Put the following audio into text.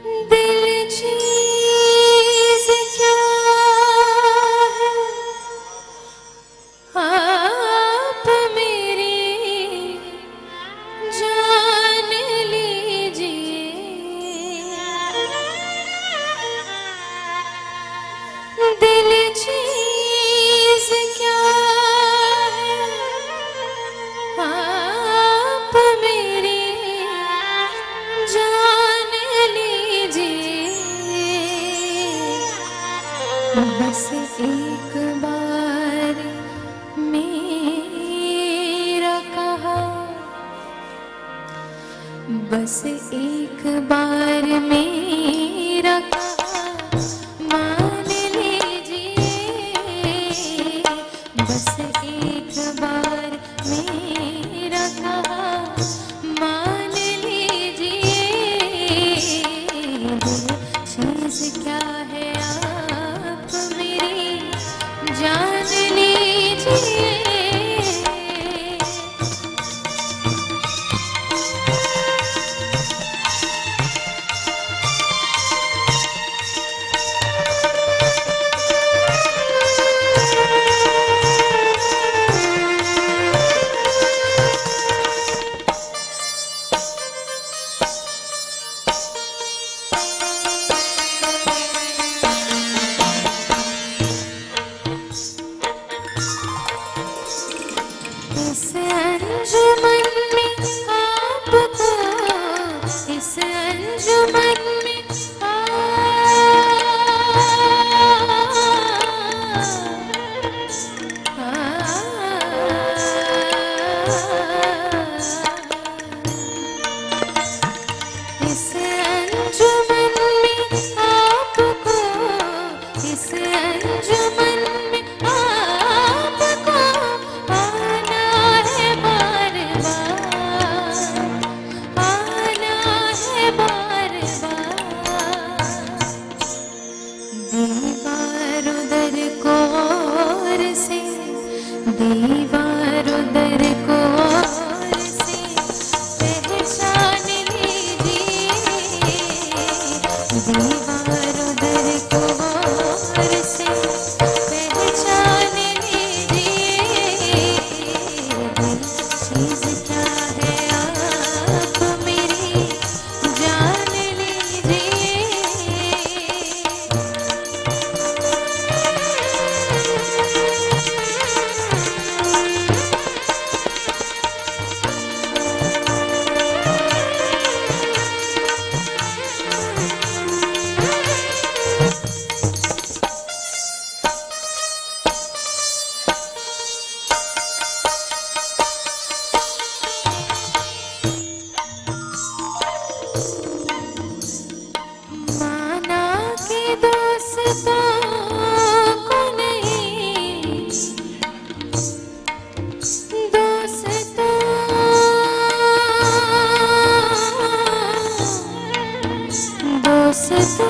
दिल चीज़ क्या है आप मेरी जान लीजिए। दिल चीज़ क्या है आप मेरी जान लीजिए। बस एक बार मेरा कहा, बस एक बार मेरा कहा मान लीजिए। बस एक बार मेरा कहा मान लीजिए। दिल चीज़ क्या है आप मेरी जान लीजिए। इस अंजुमन में आपको, इस अंजुमन में इस अंजुमन में आपको, इस अंजुमन में आपको आना है बार बार, आना है बार बार। दीवार उधर को और से, दीवार उधर को और से पहचान लीजिए। दीवार उधर को और से पहचान लीजिए। दिल चीज़ क्या है आप मेरी जान लीजिए। माना के दोस्तों को नहीं, दोस्तों दोस्तों